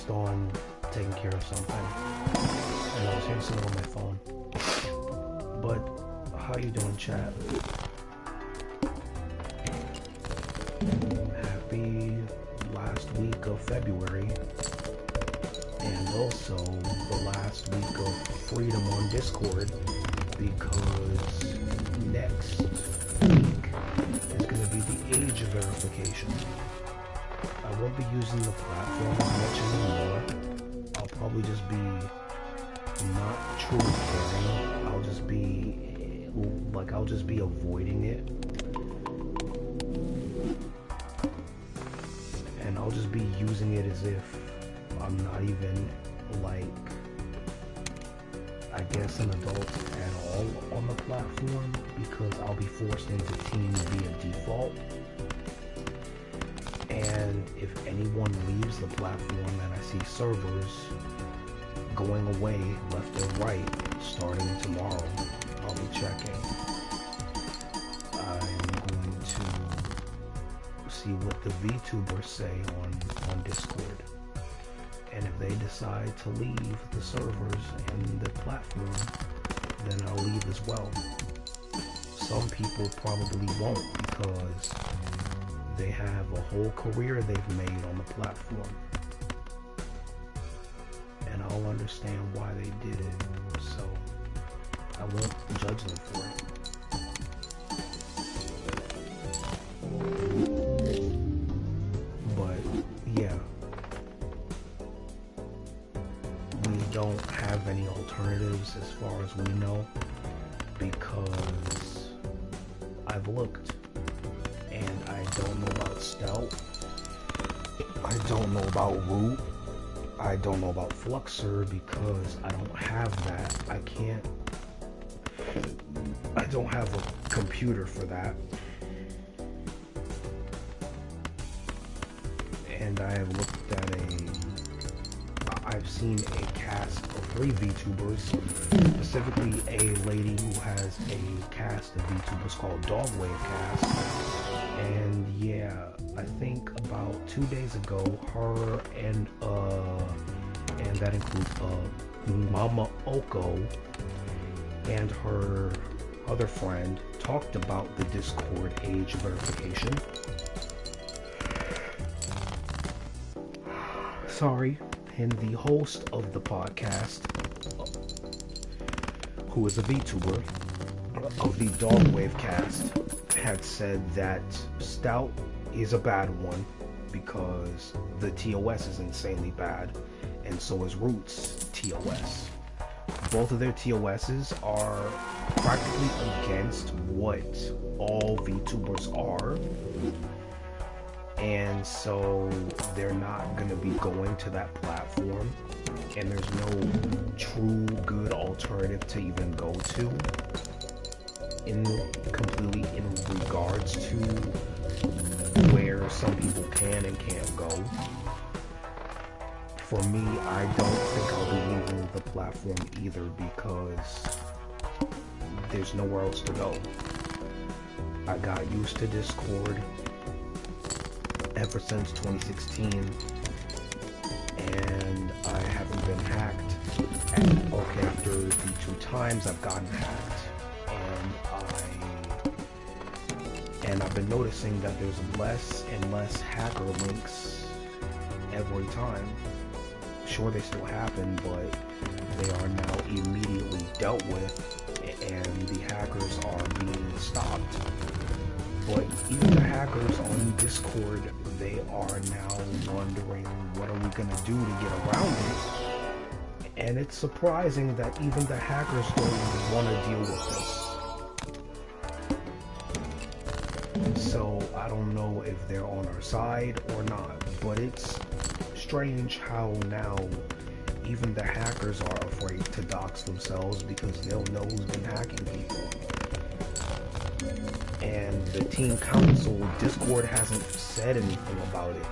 focused on taking care of something, and I was hearing something on my phone. But how you doing, chat? Happy last week of February, and also the last week of freedom on Discord, because next week is going to be the age verification. I won't be using the platform as much anymore. I'll probably just be not truly caring. I'll just be avoiding it. And I'll just be using it as if I'm not even, like, I guess an adult at all on the platform, because I'll be forced into teams via default. And if anyone leaves the platform and I see servers going away left or right starting tomorrow, I'll be checking. I'm going to see what the Vtubers say on Discord. And if they decide to leave the servers and the platform, then I'll leave as well. Some people probably won't, because they have a whole career they've made on the platform. And I'll understand why they did it, so I won't judge them for it. But yeah, we don't have any alternatives as far as we know, because I've looked. And I don't know about Stout, I don't know about Root, I don't know about Fluxer, because I don't have that. I don't have a computer for that. And I have looked at I've seen a cast of 3 Vtubers, specifically a lady who has a cast of Vtubers called Dogwave Cast. And yeah, I think about 2 days ago, her and that includes Mama Oko and her other friend talked about the Discord age verification. Sorry. And the host of the podcast, who is a VTuber of the Dogwave Cast, had said that Stout is a bad one because the TOS is insanely bad, and so is Root's TOS. Both of their TOSs are practically against what all VTubers are, and so they're not going to be going to that platform, and there's no true good alternative to even go to completely in regards to where some people can and can't go. For me, I don't think I'll be leaving the platform either, because there's nowhere else to go. I got used to Discord ever since 2016, and I haven't been hacked. After the 2 times I've gotten hacked, and I've been noticing that there's less and less hacker links every time. Sure, they still happen, but they are now immediately dealt with, and the hackers are being stopped. But even the hackers on Discord, they are now wondering, what are we gonna do to get around it? And it's surprising that even the hackers don't want to deal with this. So I don't know if they're on our side or not, but it's strange how now even the hackers are afraid to dox themselves, because they'll know who's been hacking people. And the team council, Discord hasn't said anything about it.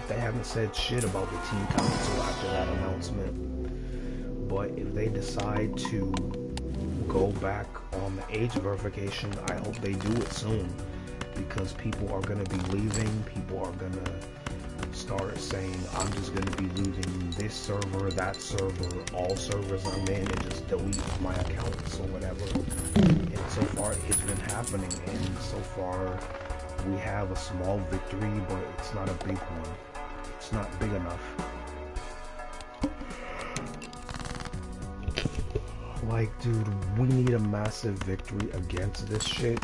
They haven't said shit about the team council after that announcement. But if they decide to go back on the age verification, I hope they do it soon, because people are going to be leaving, people are going to start saying I'm just gonna be leaving this server, that server, all servers I'm in, and just delete my accounts or whatever. And so far it's been happening, and so far we have a small victory, but it's not a big one. It's not big enough. Like, dude, we need a massive victory against this shit,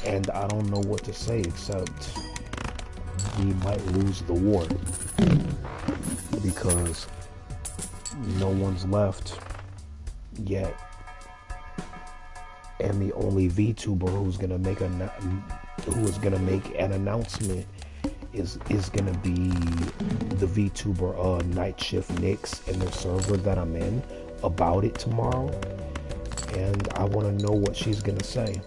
and I don't know what to say except we might lose the war because no one's left yet, and the only Vtuber who's gonna make an announcement is gonna be the Vtuber Night Shift Nix in their server that I'm in about it tomorrow, and I want to know what she's gonna say.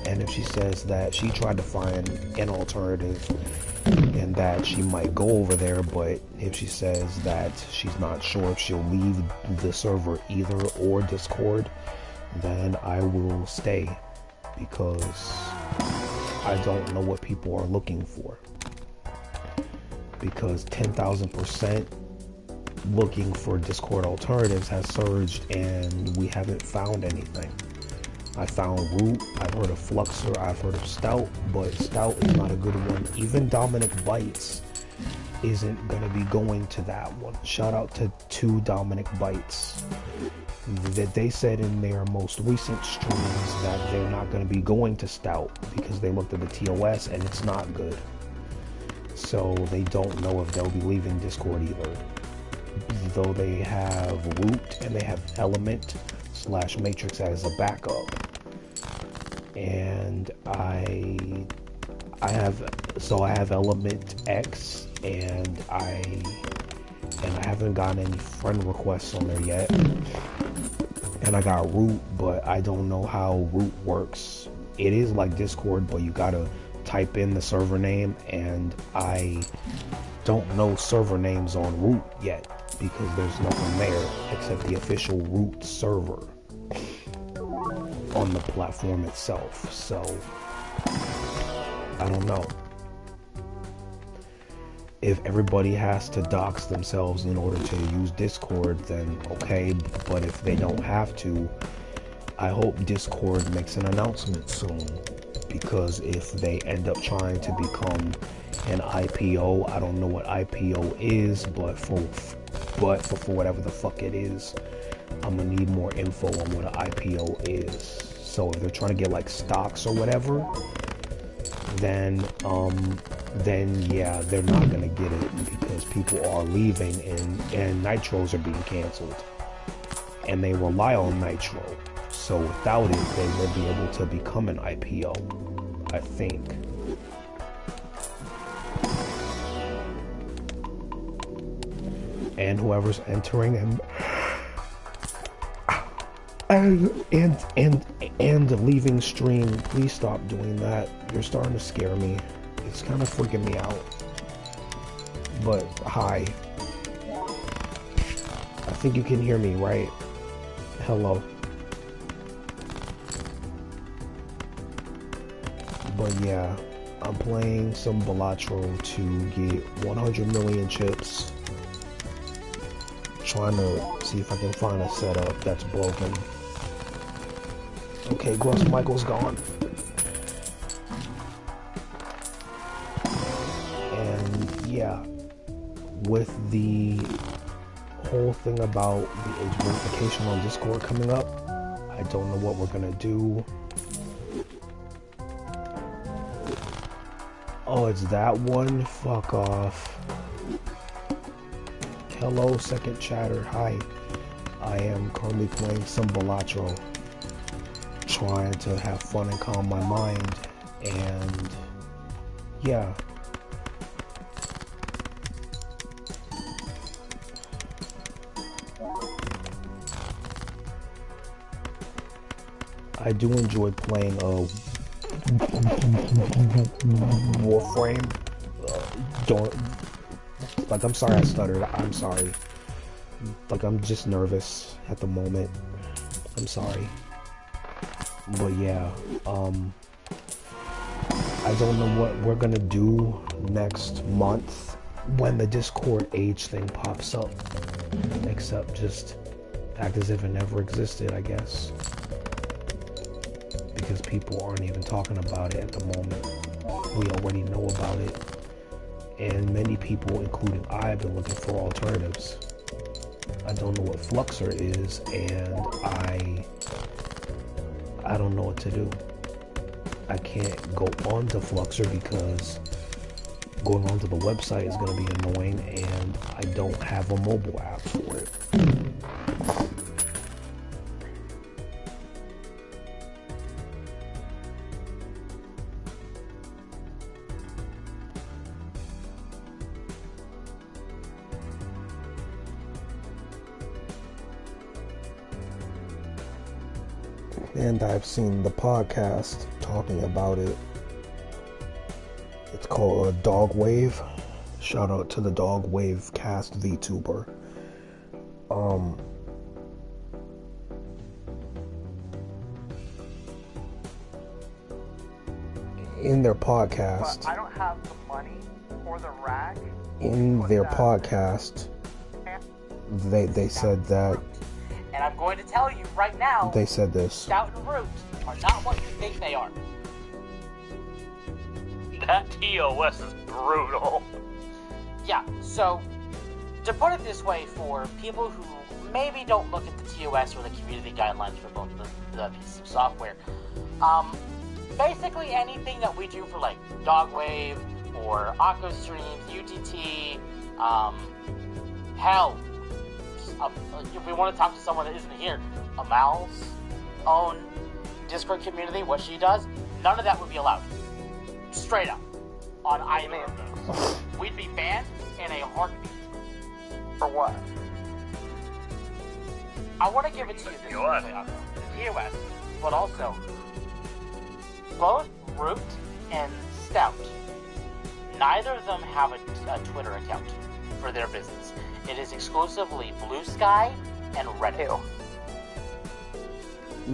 And if she says that she tried to find an alternative and that she might go over there, but if she says that she's not sure if she'll leave the server either or Discord, then I will stay because I don't know what people are looking for. Because 10,000% looking for Discord alternatives has surged and we haven't found anything. I found Root, I've heard of Fluxer, I've heard of Stout, but Stout is not a good one. Even Dominic Bites isn't gonna be going to that one. Shout out to Dominic Bites. That they said in their most recent streams that they're not gonna be going to Stout because they looked at the TOS and it's not good. So they don't know if they'll be leaving Discord either. Though they have Root and they have Element / Matrix as a backup, and I have Element X, and I haven't gotten any friend requests on there yet, and I got Root, but I don't know how Root works. It is like Discord, but you gotta type in the server name, and I don't know server names on Root yet because there's nothing there except the official Root server on the platform itself. So I don't know. If everybody has to dox themselves in order to use Discord, then okay, but if they don't have to, I hope Discord makes an announcement soon, because if they end up trying to become an IPO, I don't know what IPO is, but for whatever the fuck it is, I'm gonna need more info on what an IPO is. So if they're trying to get like stocks or whatever, then yeah, they're not gonna get it because people are leaving and nitros are being canceled, and they rely on nitro. So without it, they will be able to become an IPO, I think. And whoever's entering and leaving stream, please stop doing that. You're starting to scare me. It's kind of freaking me out. But hi. I think you can hear me, right? Hello. But yeah, I'm playing some Balatro to get 100 million chips. Trying to see if I can find a setup that's broken. Okay, Gross Michael's gone. And yeah, with the whole thing about the age verification on Discord coming up, I don't know what we're gonna do. Oh, it's that one? Fuck off. Hello, second chatter. Hi. I am currently playing some Balatro, trying to have fun and calm my mind, and yeah. I do enjoy playing Warframe. Like, I'm sorry I stuttered. I'm sorry. Like, I'm just nervous at the moment. I'm sorry. But yeah, I don't know what we're gonna do next month when the Discord age thing pops up, except just act as if it never existed, I guess, because people aren't even talking about it at the moment. We already know about it, and many people, including I, have been looking for alternatives. I don't know what Fluxer is, and I don't know what to do. I can't go on to Fluxer because going onto the website is going to be annoying, and I don't have a mobile app for it. And I've seen the podcast talking about it. It's called a Dog Wave. Shout out to the Dog Wave cast Vtuber. In their podcast, but I don't have the money or the rack. In their podcast, they said that. And I'm going to tell you right now, they said this. Stout and Root are not what you think they are. That TOS is brutal. Yeah, so, to put it this way, for people who maybe don't look at the TOS or the community guidelines for both the pieces of software, basically anything that we do for, like, Dogwave, or Akko Streams, UTT, hell, if we want to talk to someone that isn't here, Amal's own Discord community, what she does, none of that would be allowed. Straight up. On either of those. We'd be banned in a heartbeat. For what? I want to give it to you this way, TOS, but also, both Root and Stout, neither of them have a Twitter account for their business. It is exclusively Blue Sky and Reddit.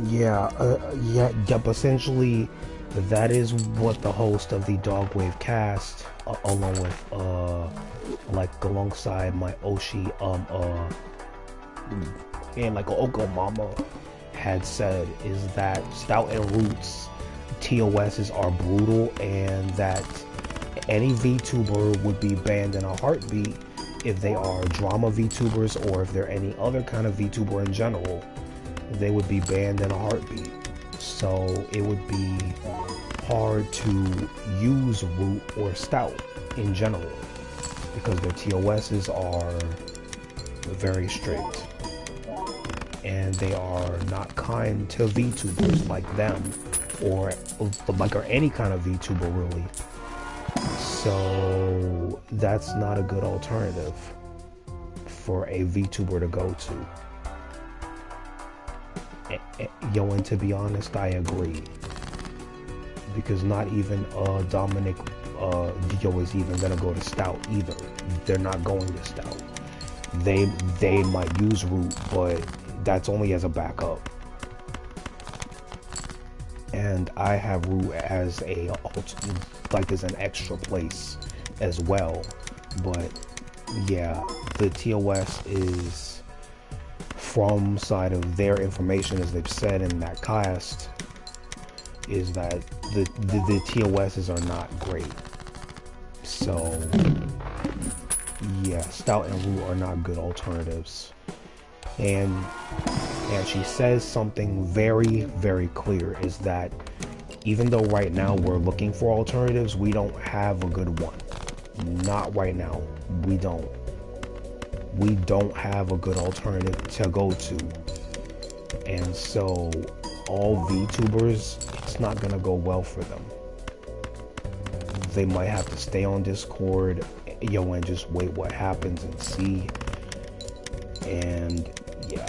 Yeah, but essentially, that is what the host of the Dogwave cast, along with, alongside my Oshi, and like Oko Mama had said, is that Stout and Roots TOSs are brutal, and that any VTuber would be banned in a heartbeat if they are drama VTubers, or if they're any other kind of VTuber in general, they would be banned in a heartbeat. So it would be hard to use Root or Stout in general, because their TOSs are very strict, and they are not kind to VTubers like them, or any kind of VTuber really. So that's not a good alternative for a VTuber to go to. And to be honest, I agree, because not even Dominic is even gonna go to Stout either. They're not going to Stout. They might use Root, but that's only as a backup. And I have Root as an extra place as well. But yeah, the TOS is, from side of their information, as they've said in that cast, is that the TOSs are not great. So yeah, Stout and Root are not good alternatives. And she says something very, very clear, is that even though right now we're looking for alternatives, we don't have a good one. Not right now. We don't have a good alternative to go to. And so all VTubers, it's not gonna go well for them. They might have to stay on Discord, and just wait what happens and see. And yeah.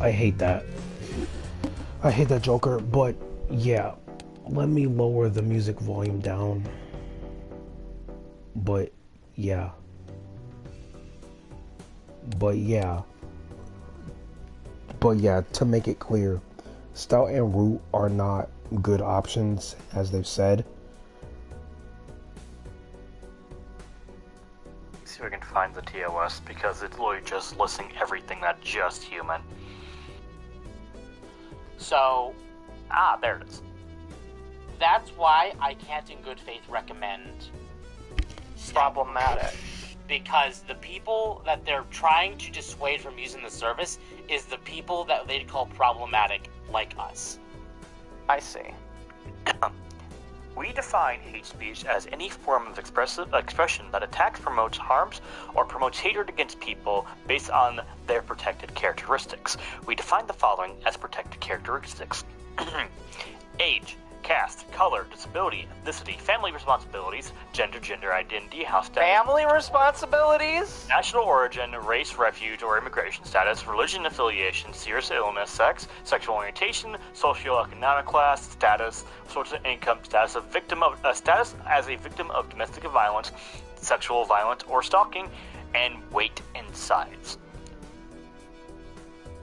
I hate that. I hate that Joker, but yeah. Let me lower the music volume down. But yeah. But yeah, to make it clear, Stout and Root are not good options, as they've said. See if we can find the TOS, because it's literally just listing everything that's just human. So, there it is. That's why I can't in good faith recommend Problematic. because the people that they're trying to dissuade from using the service is the people that they'd call problematic, like us. I see. We define hate speech as any form of expression that attacks, promotes, harms, or promotes hatred against people based on their protected characteristics. We define the following as protected characteristics. Age, caste, color, disability, ethnicity, family responsibilities, gender identity, house status, Family responsibilities? national origin, race, refuge, or immigration status, religion affiliation, serious illness, sex, sexual orientation, socioeconomic class, status, source of income, status as a victim of domestic violence, sexual violence, or stalking, and weight and size.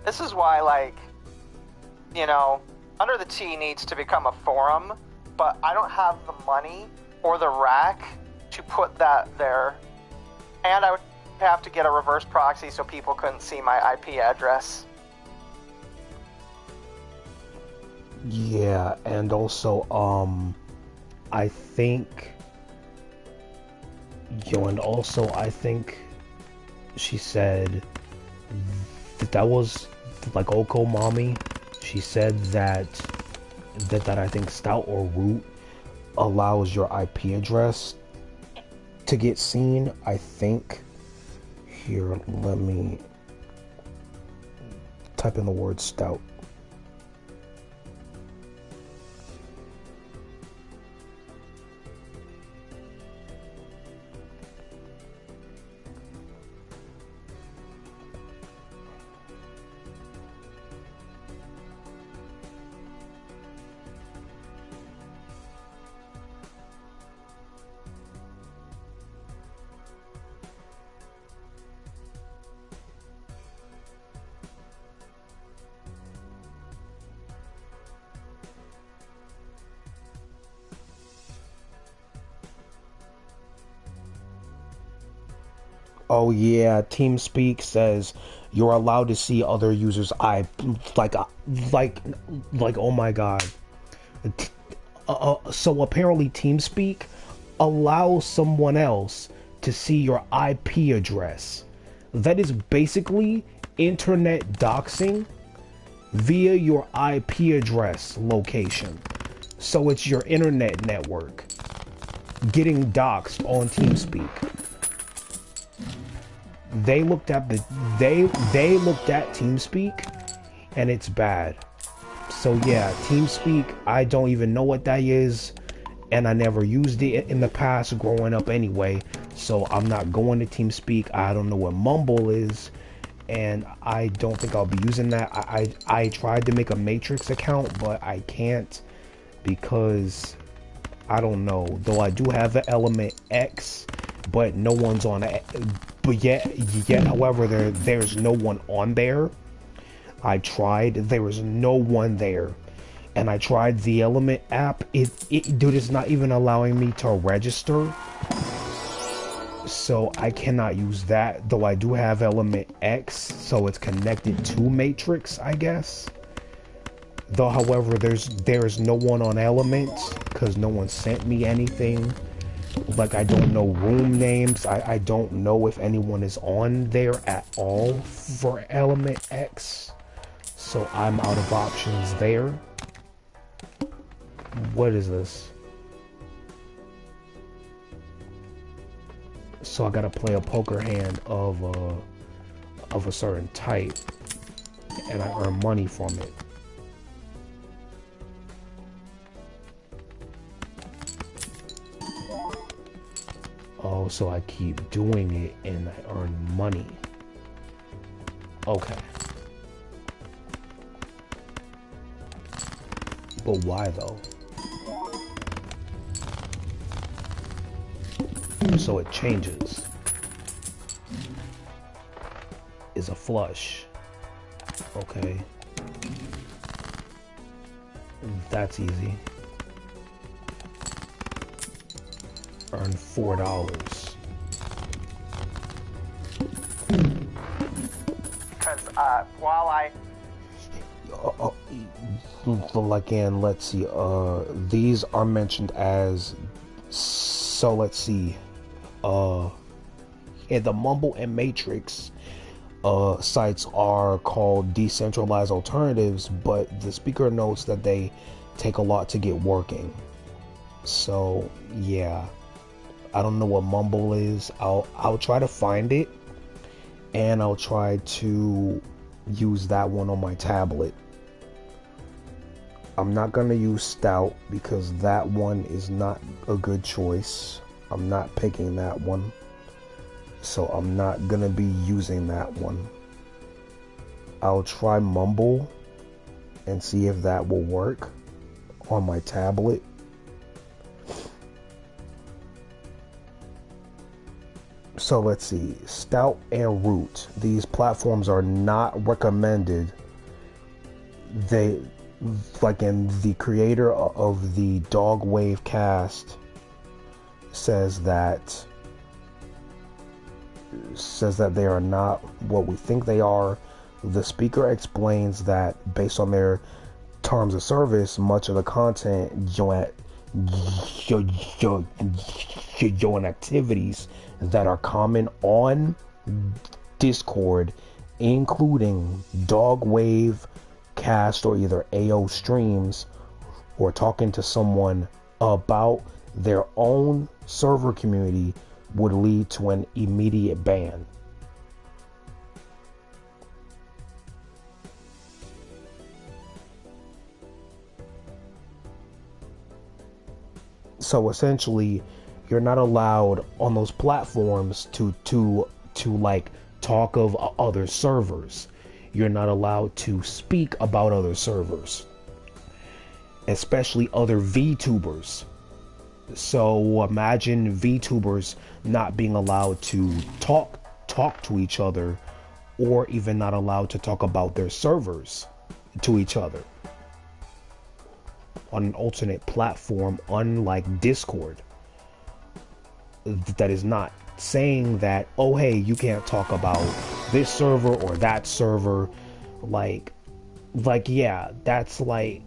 This is why, Under the T needs to become a forum, but I don't have the money or the rack to put that there. And I would have to get a reverse proxy so people couldn't see my IP address. Yeah, and also, I think she said that was like Oko Mommy. She said that I think Stout or Root allows your IP address to get seen. I think. Here, let me type in the word Stout. Oh yeah, TeamSpeak says you're allowed to see other users' like oh my god. So apparently TeamSpeak allows someone else to see your IP address. That is basically internet doxing via your IP address location. So it's your internet network getting doxed on TeamSpeak. They looked at TeamSpeak and it's bad. So yeah, TeamSpeak, I don't even know what that is, and I never used it in the past growing up anyway, so I'm not going to TeamSpeak. I don't know what Mumble is, and I don't think I'll be using that. I tried to make a Matrix account, but I can't because I don't know. Though I do have the Element X, but no one's on it. But yet, however, there's no one on there. I tried, there was no one there. And I tried the Element app. Dude, it's not even allowing me to register. So I cannot use that, though I do have Element X, so it's connected to Matrix, I guess. Though, however, there's no one on Element, because no one sent me anything. Like, I don't know room names. I don't know if anyone is on there at all for Element X. So I'm out of options there. What is this? So I gotta play a poker hand of a certain type, and I earn money from it. Oh, so I keep doing it and I earn money. Okay. But why though? So it changes. Is a flush. Okay. That's easy. Earn $4. Because while I Again, let's see. These are mentioned as. So let's see. In the Mumble and Matrix sites are called decentralized alternatives, but the speaker notes that they take a lot to get working. So yeah, I don't know what Mumble is. I'll try to find it, and I'll try to use that one on my tablet. I'm not gonna use Stout because that one is not a good choice. I'm not picking that one, so I'm not gonna be using that one. I'll try Mumble and see if that will work on my tablet. So let's see, Stout and Root. These platforms are not recommended. They, like, in the creator of the Dog Wave cast says that they are not what we think they are. The speaker explains that based on their terms of service, much of the content and activities that are common on Discord, including Dog Wave cast or either AO streams or talking to someone about their own server community, would lead to an immediate ban. So essentially, you're not allowed on those platforms to like talk of other servers. You're not allowed to speak about other servers, especially other Vtubers. So imagine Vtubers not being allowed to talk to each other, or even not allowed to talk about their servers to each other on an alternate platform, unlike Discord. That is not saying that, oh hey, you can't talk about this server or that server. Like yeah, that's yeah,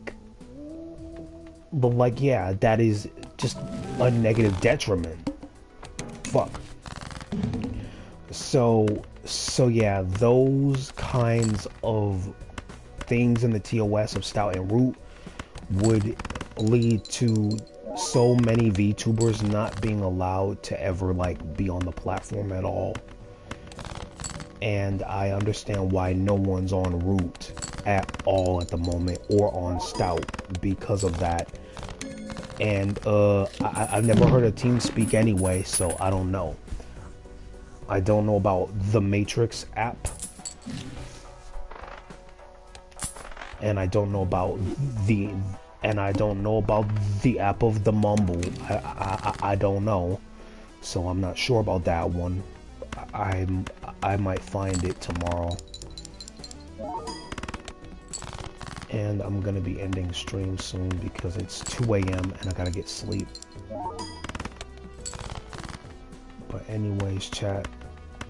that is just a negative detriment. Fuck. So yeah, those kinds of things in the TOS of Stout and Root would lead to so many VTubers not being allowed to ever like be on the platform at all. And I understand why no one's on Root at all at the moment, or on Stout, because of that. And I've never heard a team speak anyway, so I don't know. I don't know about the Matrix app, and I don't know about the app of the Mumble. I don't know, so I'm not sure about that one. I might find it tomorrow. And I'm gonna be ending stream soon because it's 2 a.m. and I gotta get sleep. But anyways, chat,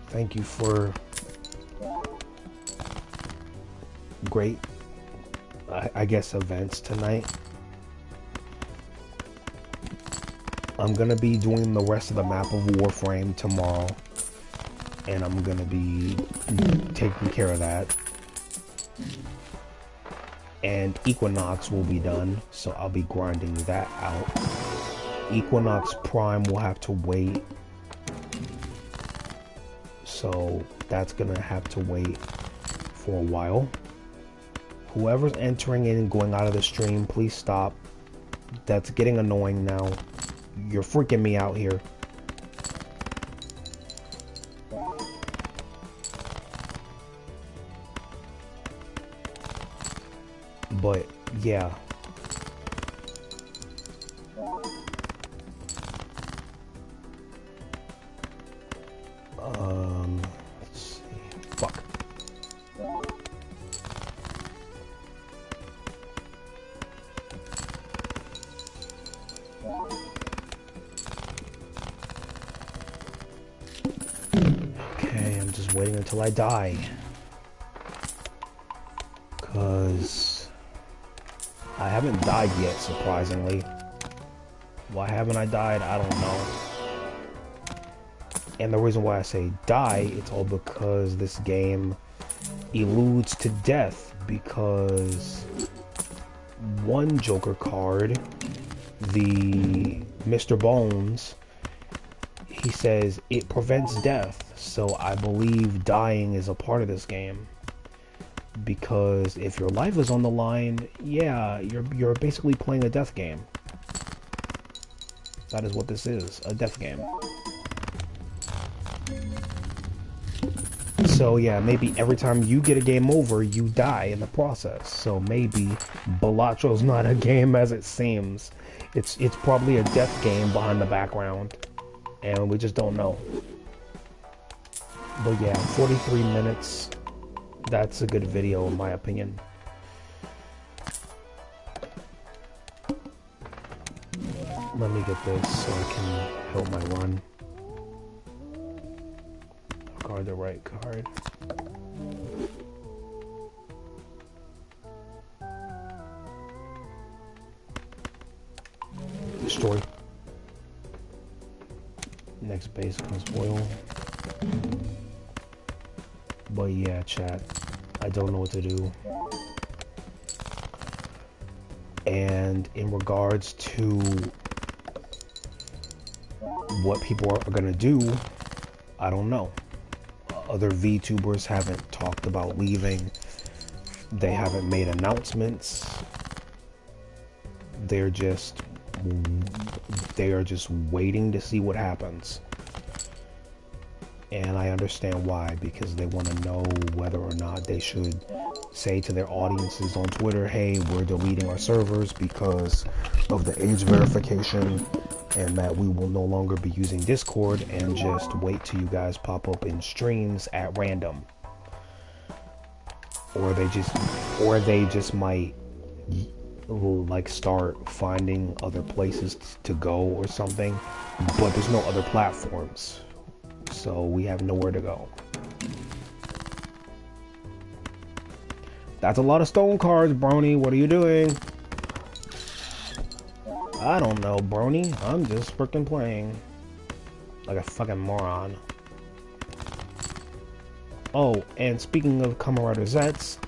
thank you for great, I guess, events tonight. I'm gonna be doing the rest of the map of Warframe tomorrow, and I'm gonna be taking care of that. And Equinox will be done, so I'll be grinding that out. Equinox Prime will have to wait, so that's gonna have to wait for a while. Whoever's entering in and going out of the stream, please stop. That's getting annoying now. You're freaking me out here. But yeah, fuck. Okay, I'm just waiting until I die. Cause I haven't died yet, surprisingly. Why haven't I died? I don't know. And the reason why I say die, it's all because this game eludes to death, because one Joker card, the Mr. Bones, he says it prevents death. So I believe dying is a part of this game. Because if your life is on the line, yeah, you're basically playing a death game. That is what this is, a death game. So yeah, maybe every time you get a game over, you die in the process. So maybe Balatro's not a game as it seems. It's probably a death game behind the background, and we just don't know. But yeah, 43 minutes. That's a good video in my opinion. Let me get this so I can help my run. Card the right card. Destroy. Next base comes oil. But yeah, chat, I don't know what to do. And in regards to what people are gonna do, I don't know. Other VTubers haven't talked about leaving. They haven't made announcements. They are just waiting to see what happens. And I understand why, because they want to know whether or not they should say to their audiences on Twitter, hey, we're deleting our servers because of the age verification, and that we will no longer be using Discord, and just wait till you guys pop up in streams at random. Or they just might like start finding other places to go or something, but there's no other platforms. So we have nowhere to go. That's a lot of stone cards, Brony. What are you doing? I don't know, Brony. I'm just freaking playing like a fucking moron. Oh, and speaking of Kamen Rider Zets,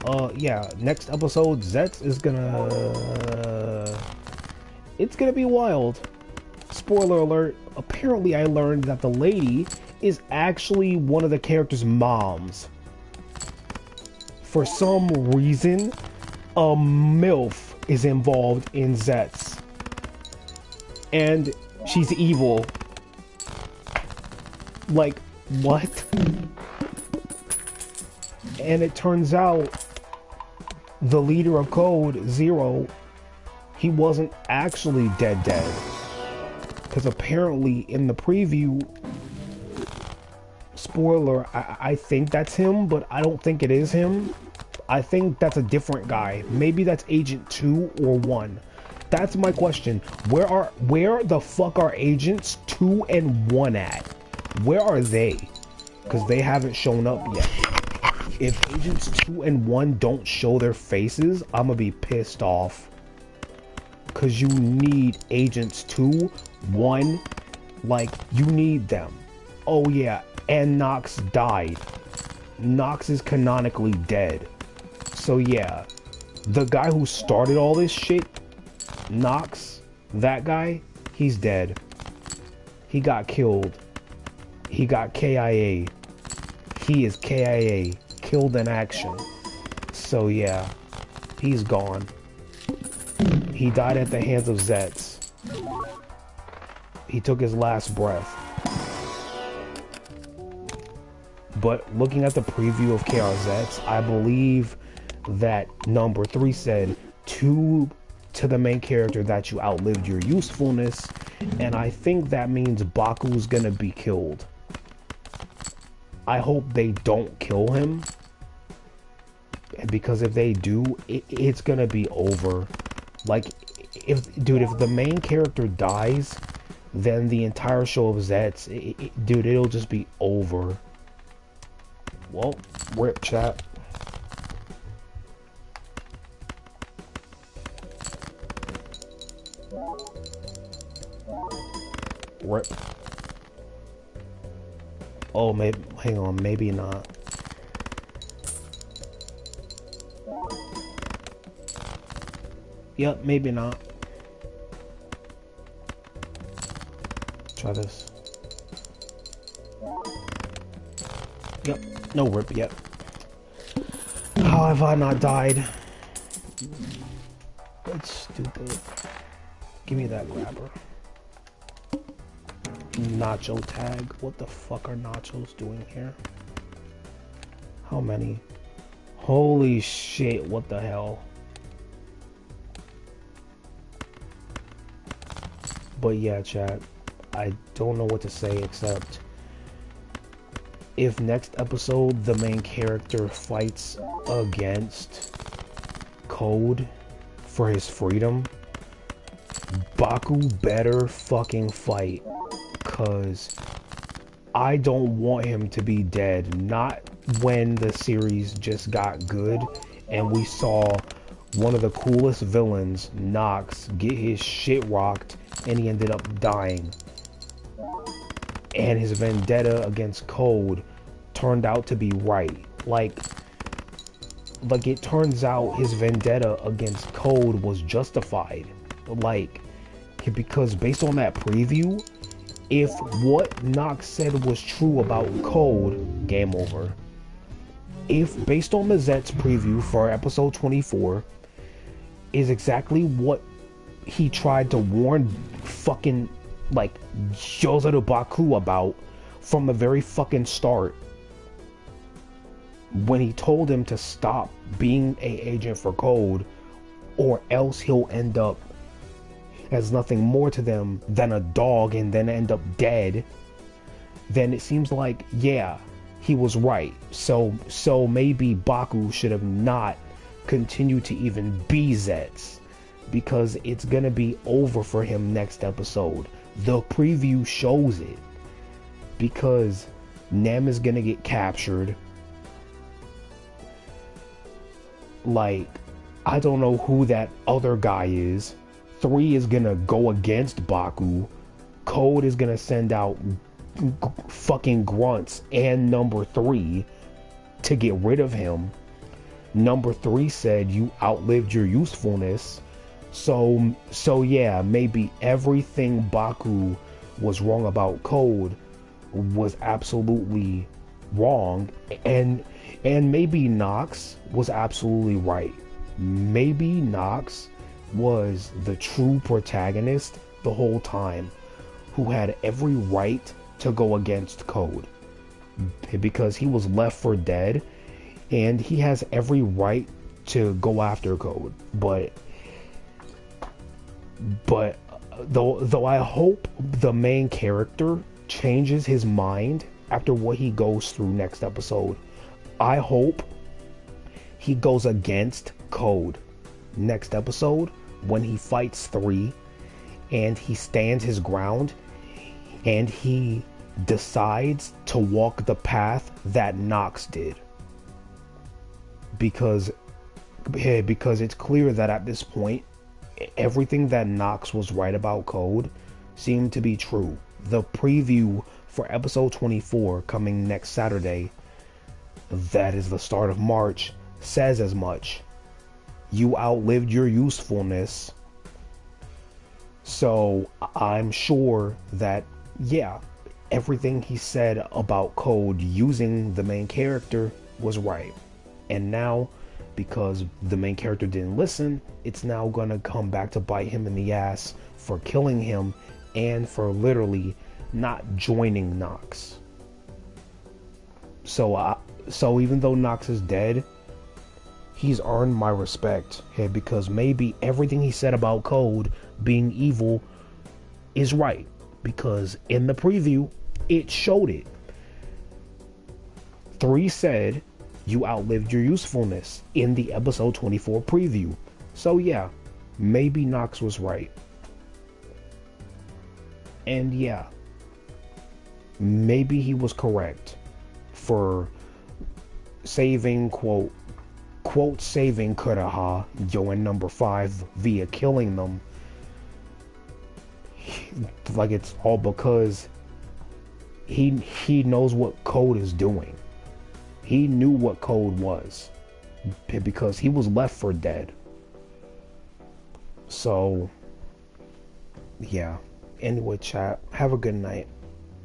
yeah, next episode, Zets is it's gonna be wild. Spoiler alert, apparently I learned that the lady is actually one of the characters' moms. For some reason, a MILF is involved in Zets. And she's evil. Like, what? And it turns out the leader of Code, Zero, he wasn't actually dead. Because apparently in the preview, spoiler, I think that's him, but I don't think it is him. I think that's a different guy. Maybe that's Agent 2 or 1. That's my question. Where the fuck are Agents 2 and 1 at? Where are they? Because they haven't shown up yet. If Agents 2 and 1 don't show their faces, I'm gonna be pissed off. Because you need Agents 2, 1, like, you need them. Oh yeah, and Nox died. Nox is canonically dead. So yeah, the guy who started all this shit, Nox, that guy, he's dead. He got killed. He got KIA. He is KIA. Killed in action. So yeah, he's gone. He died at the hands of Zets. He took his last breath. But looking at the preview of KR Zets, I believe that number 3 said to the main character that you outlived your usefulness, and I think that means Baku's gonna be killed. I hope they don't kill him. Because if they do, it's gonna be over. Like, if the main character dies, then the entire show of Zets, dude, it'll just be over. Well, rip, chat. Rip. Oh, maybe, hang on, maybe not. Yep, maybe not. Try this. Yep, no rip yet. How have I not died? That's stupid. Give me that grabber. Nacho tag. What the fuck are nachos doing here? How many? Holy shit, what the hell? But yeah, chat, I don't know what to say except if next episode the main character fights against Code for his freedom, Baku better fucking fight, cause I don't want him to be dead. Not when the series just got good and we saw one of the coolest villains, Nox, get his shit rocked and he ended up dying. And his vendetta against Code turned out to be right. Like it turns out his vendetta against Code was justified. Like, because based on that preview, if what Nox said was true about Code, game over. If based on Mazette's preview for episode 24 is exactly what he tried to warn fucking like Joseph Baku about from the very fucking start, when he told him to stop being an agent for Code or else he'll end up as nothing more to them than a dog and then end up dead, then it seems like, yeah, he was right. So maybe Baku should have not continued to even be Zets, because it's gonna be over for him next episode. The preview shows it, because Nem is gonna get captured. Like, I don't know who that other guy is. 3 is gonna go against Baku. Code is gonna send out fucking grunts and number 3 to get rid of him. Number 3 said you outlived your usefulness. So yeah, maybe everything Baku was wrong about Code was absolutely wrong, and maybe Nox was absolutely right. Maybe Nox was the true protagonist the whole time, who had every right to go against Code, because he was left for dead, and he has every right to go after Code. But though I hope the main character changes his mind after what he goes through next episode. I hope he goes against Code next episode when he fights 3, and he stands his ground and he decides to walk the path that Nox did. Because it's clear that at this point everything that Nox was right about Code seemed to be true. The preview for episode 24 coming next Saturday, that is the start of March, says as much. You outlived your usefulness. So I'm sure that, yeah, everything he said about Code using the main character was right. And now, because the main character didn't listen, it's now gonna come back to bite him in the ass for killing him and for literally not joining Nox. So even though Nox is dead, he's earned my respect, because maybe everything he said about Code being evil is right, because in the preview it showed it. 3 said you outlived your usefulness in the episode 24 preview. So yeah, maybe Knox was right. And yeah, maybe he was correct for saving, quote saving Kudaha, Yo, and number 5 via killing them. Like it's all because he knows what code is doing. He knew what code was because he was left for dead. So yeah, anyway, chat, have a good night.